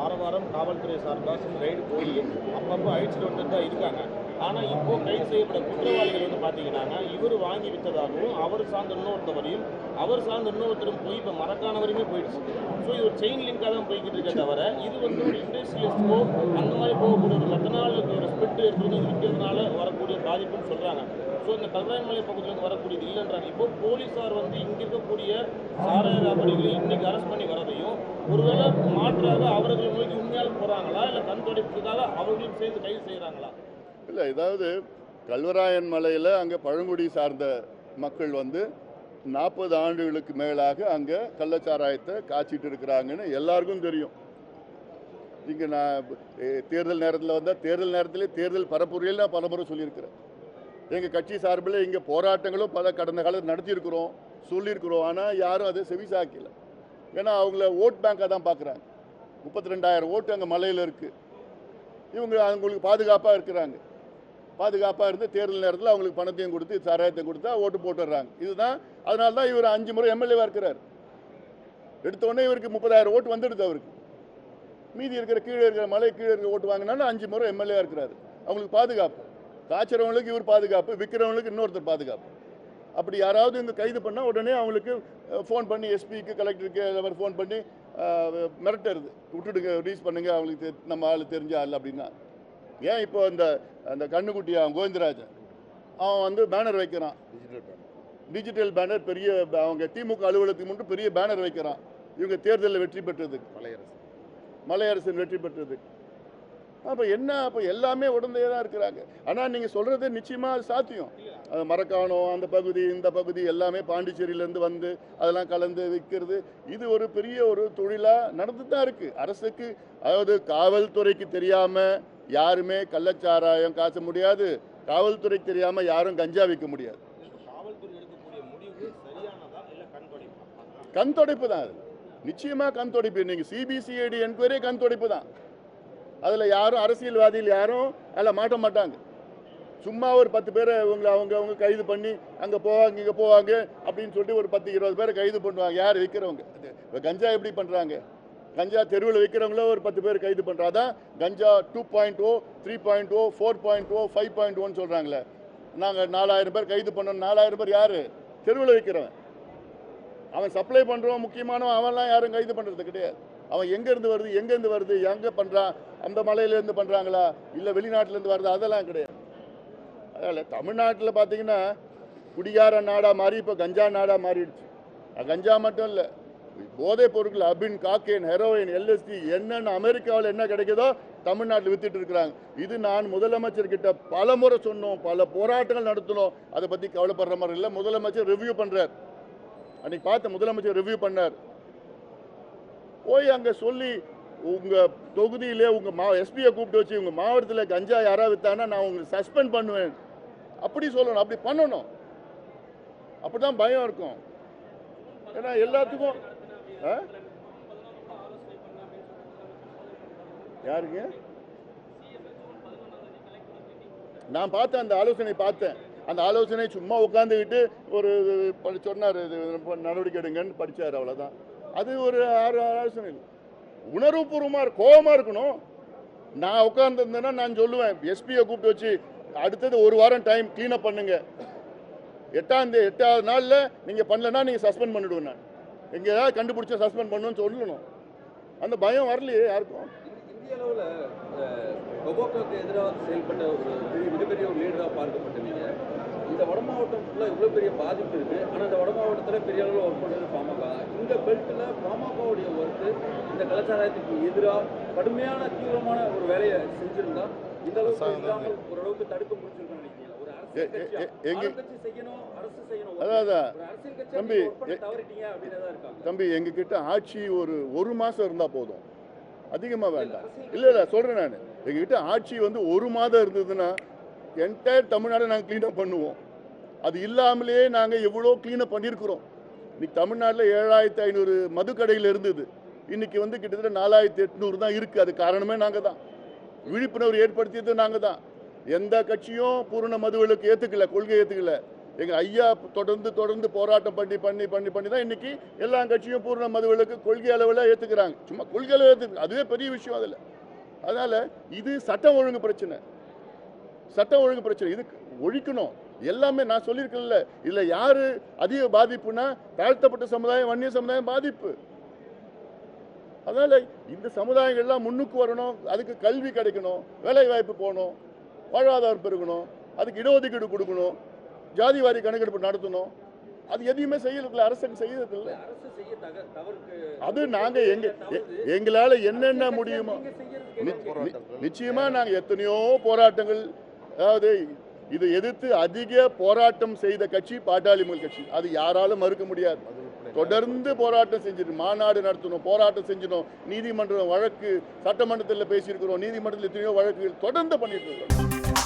வார வாரம் காவல்துறை சார்பாக ரைடு போய் அப்பப்போ அழிச்சிட்டு வந்துட்டு தான் இருக்காங்க. ஆனால் இப்போ கைது செய்யப்பட்ட குற்றவாளிகள் வந்து பார்த்தீங்கன்னா இவர் வாங்கி விற்றதாகவும் அவர் சார்ந்த இன்னொருத்தவரையும் அவர் சார்ந்த இன்னொருத்தரும் போய் இப்போ மரக்கான வரையுமே போயிடுச்சு. ஸோ இது ஒரு செயின் லிங்காக தான் போய்கிட்டு இருக்க தவிர இது வந்து ஒரு இண்டஸ்ட்ரியலிஸ்டோ அந்த மாதிரி போகக்கூடிய ஒரு மெத்தனாலுக்கு ஒரு ஸ்பிரிட் எடுத்து விற்கிறதுனால வரக்கூடிய பாதிப்புன்னு சொல்கிறாங்க. ஸோ இந்த கல்ராயமலை பகுதியிலேருந்து வரக்கூடியது இல்லைன்றாங்க. இப்போ போலீஸார் வந்து இங்கே இருக்கக்கூடிய சாராய வியாபாரிகளை இன்னைக்கு அரெஸ்ட் பண்ணி வரதையும் ஒருவேளை மாற்றாக அவர்கள் நோக்கி உண்மையால் போகிறாங்களா இல்லை கண் துடைப்புக்காக அவர்களும் சேர்ந்து கைது செய்கிறாங்களா? இல்லை, ஏதாவது கல்வராயன் மலையில் அங்கே பழங்குடி சார்ந்த மக்கள் வந்து 40 ஆண்டுகளுக்கு மேலாக அங்கே கள்ளச்சாராயத்தை காய்ச்சிட்டு இருக்கிறாங்கன்னு எல்லாருக்கும் தெரியும். இங்கே நான் தேர்தல் நேரத்தில் வந்தால் தேர்தல் நேரத்திலே தேர்தல் பரப்புரையில் நான் பலமுறை சொல்லியிருக்கிறேன். எங்கள் கட்சி சார்பில் இங்கே போராட்டங்களும் பல கடந்த காலத்தில் நடத்தியிருக்கிறோம், சொல்லியிருக்கிறோம். ஆனால் யாரும் அதை செவிசாக்கல. ஏன்னா அவங்கள ஓட் பேங்காக தான் பார்க்குறாங்க. 32,000 ஓட்டு அங்கே மலையில் இருக்குது. இவங்க அவங்களுக்கு பாதுகாப்பாக இருக்கிறாங்க. பாதுகாப்பாக இருந்து தேர்தல் நேரத்தில் அவங்களுக்கு பணத்தையும் கொடுத்து சாராயத்தை கொடுத்தா ஓட்டு போட்டுடுறாங்க. இதுதான், அதனால தான் இவர் 5 முறை எம்எல்ஏவாக இருக்கிறார். எடுத்தோடனே இவருக்கு 30,000 ஓட்டு வந்துடுது. அவருக்கு மீதி இருக்கிற கீழே இருக்கிற மலை கீழே இருக்கிற ஓட்டு வாங்கினாலும் 5 முறை எம்எல்ஏவாக இருக்கிறாரு. அவங்களுக்கு பாதுகாப்பு, காய்ச்சறவங்களுக்கு இவர் பாதுகாப்பு, விற்கிறவங்களுக்கு இன்னொருத்தர் பாதுகாப்பு. அப்படி யாராவது இங்கே கைது பண்ணால் உடனே அவங்களுக்கு ஃபோன் பண்ணி எஸ்பிக்கு கலெக்டருக்கு ஃபோன் பண்ணி மிரட்டுறது, விட்டுடுங்க, ரிலீஸ் பண்ணுங்க, அவங்களுக்கு நம்ம ஆள் தெரிஞ்ச ஆள் அப்படின்னா. ஏன் இப்போ அந்த கண்ணுக்குட்டி கோவிந்தராஜன் அவன் வந்து பேனர் வைக்கிறான், டிஜிட்டல் பேனர், பெரிய அவங்க திமுக அலுவலகத்துக்கு முன்பு பெரிய பேனர் வைக்கிறான். இவங்க தேர்தலில் வெற்றி பெற்றது, மலையரசன் வெற்றி பெற்றது. அப்போ என்ன, அப்போ எல்லாமே உடனே தான் இருக்கிறாங்க. ஆனால் நீங்கள் சொல்கிறது நிச்சயமாக அது சாத்தியம். அது மரக்காணம் அந்த பகுதி இந்த பகுதி எல்லாமே பாண்டிச்சேரியிலேருந்து வந்து அதெல்லாம் கலந்து விற்கிறது, இது ஒரு பெரிய ஒரு தொழிலாக நடந்து தான் இருக்குது. அரசுக்கு, அதாவது காவல்துறைக்கு தெரியாமல் யாருமே கள்ளச்சாராயம் காய்ச்ச முடியாது, காவல்துறைக்கு தெரியாமல் யாரும் கஞ்சா விற்க முடியாது. கண் தொடைப்பு தான் அது, நிச்சயமாக கண் தொடைப்பு. நீங்கள் சிபிசிஐடி என்கொயரி கண் தொடைப்பு தான். அதில் யாரும் அரசியல்வாதிகள் யாரும் அதில் மாட்ட மாட்டாங்க. சும்மா ஒரு 10 பேரை அவங்க கைது பண்ணி அங்கே போவாங்க இங்கே போவாங்க அப்படின்னு சொல்லிட்டு ஒரு 10-20 பேரை கைது பண்ணுவாங்க. யார் விற்கிறவங்க? கஞ்சா எப்படி பண்ணுறாங்க? கஞ்சா தெருவில் விற்கிறவங்கள ஒரு 10 பேர் கைது பண்ணுறா. அதான் கஞ்சா 2.0, 3.0, 4.0, 5.1 சொல்கிறாங்களே. நாங்கள் 4000 பேர் கைது பண்ணோம். 4000 பேர் யார்? தெருவில் விற்கிறவன். அவன் சப்ளை பண்ணுறவன் முக்கியமானவன், அவன்லாம் யாரும் கைது பண்ணுறது கிடையாது. அவன் எங்கேருந்து வருது, எங்கே பண்ணுறான், அந்த மலையிலேருந்து பண்ணுறாங்களா இல்லை வெளிநாட்டிலேருந்து வருது, அதெல்லாம் கிடையாது. அதனால் தமிழ்நாட்டில் பார்த்தீங்கன்னா குடிகார நாடாக மாறி இப்போ கஞ்சா நாடாக மாறிடுச்சு. கஞ்சா மட்டும் இல்லை, போதைப் பொருட்கள் அபின், காக்கேன், ஹெரோயின், எல்எஸ்டி என்னென்ன அமெரிக்காவில் என்ன கிடைக்குதோ தமிழ்நாட்டில் வித்துட்டு இருக்கிறாங்க. இது நான் முதலமைச்சர்கிட்ட பல முறை சொன்னோம், பல போராட்டங்கள் நடத்தினோம். அதை பற்றி கவலைப்படுற மாதிரி இல்லை. முதலமைச்சர் ரிவ்யூ பண்ணுறார். அன்றைக்கி பார்த்த முதலமைச்சர் ரிவ்யூ பண்ணார். போய் அங்கே சொல்லி உங்கள் தொகுதியிலே உங்கள் எஸ்பியை கூப்பிட்டு வச்சு உங்கள் மாவட்டத்தில் கஞ்சா யாராவது விற்றாங்கன்னா நான் உங்களுக்கு சஸ்பெண்ட் பண்ணுவேன் அப்படி சொல்லணும். அப்படி பண்ணணும். அப்படி தான் பயம் இருக்கும். ஏன்னா எல்லாத்துக்கும் யாருங்க நான் பார்த்தேன், அந்த ஆலோசனை பார்த்தேன். அந்த ஆலோசனை சும்மா உட்காந்துக்கிட்டு ஒரு சொன்னார், நடவடிக்கை எடுங்கன்னு படித்தார், அவ்வளோதான். அது ஒரு ஆலோசனை இல்லை. உணர்வுபூர்வமாக கோபமாக இருக்கணும். நான் உட்காந்துருந்தேன்னா நான் சொல்லுவேன், எஸ்பியை கூப்பிட்டு வச்சு அடுத்தது 1 வாரம் டைம் க்ளீனப் பண்ணுங்க, 8வது நாளில் நீங்கள் பண்ணலன்னா நீங்கள் சஸ்பெண்ட் பண்ணிவிடுவேன். நான் எங்கே ஏதாவது கண்டுபிடிச்சா சஸ்பெண்ட் பண்ணுன்னு சொல்லணும். அந்த பயம் வரலையே யாருக்கும். இந்திய அளவில் கொபோக்கோக்கு எதிராக செயல்பட்ட ஒரு மிகப்பெரிய ஒரு லீடராக பார்க்கப்பட்டவங்க. இந்த வட மாவட்டம் ஃபுல்லாக இவ்வளோ பெரிய பாதிப்பு இருக்குது. ஆனால் இந்த வட மாவட்டத்தில் பெரிய அளவில் ஒர்க் பண்ணுறது பாமக. இந்த பெல்ட்டில் பாமகவுடைய ஒர்க்கு இந்த கலாச்சாரத்துக்கு எதிராக கடுமையான தீவிரமான ஒரு வேலையை செஞ்சுருந்தா இந்த அளவுக்கு இல்லாமல் ஓரளவுக்கு தடுக்க முடிச்சிருக்கோம்னு நினைக்கிறீங்க? ஒரு அரசியல் கட்சி செய்யணும், அரசு செய்யணும். அதான் அரசியல் கட்சி தம்பி தவறிட்டீங்க அப்படின்னு தான் இருக்காங்க. தம்பி, எங்ககிட்ட ஆட்சி ஒரு மாதம் இருந்தால் போதும், அதிகமாக வேண்டாம். இல்லை சொல்கிறேன் நான், எங்ககிட்ட ஆட்சி வந்து 1 மாதம் இருந்ததுன்னா என்டையர் தமிழ்நாடு நாங்கள் க்ளீனப் பண்ணுவோம். அது இல்லாமலேயே நாங்கள் எவ்வளோ க்ளீனப் பண்ணியிருக்கிறோம். இன்னைக்கு தமிழ்நாட்டில் 7500 மதுக்கடைகள் இருந்தது, இன்னைக்கு வந்து கிட்டத்தட்ட 4800 தான் இருக்குது. அது காரணமே நாங்கள் தான். விழிப்புணர்வு ஏற்படுத்தியது நாங்கள் தான். எந்த கட்சியும் பூரண மதுவிலக்கு ஏற்றுக்கல, கொள்கை ஏற்றுக்கல. எங்கள் ஐயா தொடர்ந்து போராட்டம் பண்ணி தான் இன்னைக்கு எல்லா கட்சியும் பூர்ண மதுவிலக்கு கொள்கை அளவில் ஏற்றுக்கிறாங்க. சும்மா கொள்கை அளவில் ஏற்றுக்கு அதுவே பெரிய விஷயம் அதில். அதனால் இது சட்டம் ஒழுங்கு பிரச்சனை, இது ஒழிக்கணும். எல்லாமே நான் சொல்லியிருக்கேன்ல, இதில் யார் அதிக பாதிப்புனா தாழ்த்தப்பட்ட சமுதாயம், வன்னிய சமுதாயம் பாதிப்பு. அதனால் இந்த சமுதாயங்கள்லாம் முன்னுக்கு வரணும், அதுக்கு கல்வி கிடைக்கணும், வேலை வாய்ப்பு போகணும், வாழ்வாதாரம் பெருகணும், அதுக்கு இடஒதுக்கீடு கொடுக்கணும், ஜாதிவாரி கணக்கெடுப்பு நடத்தணும். அது எதையுமே செய்யறதில்ல, அரசு செய்யறதில்ல. அது நாங்கள் எங்களால் என்னென்ன முடியுமோ நிச்சயமா நாங்கள் எத்தனையோ போராட்டங்கள், அதாவது இதை எதிர்த்து அதிக போராட்டம் செய்த கட்சி பாட்டாளி மக்கள் கட்சி. அது யாராலும் மறுக்க முடியாது. தொடர்ந்து போராட்டம் செஞ்சிட்டு மாநாடு நடத்தணும், போராட்டம் செஞ்சிடும், நீதிமன்றம் வழக்கு, சட்டமன்றத்தில் பேசியிருக்கிறோம், நீதிமன்றத்தில் எத்தனையோ வழக்குகள் தொடர்ந்து பண்ணிட்டு இருக்கோம்.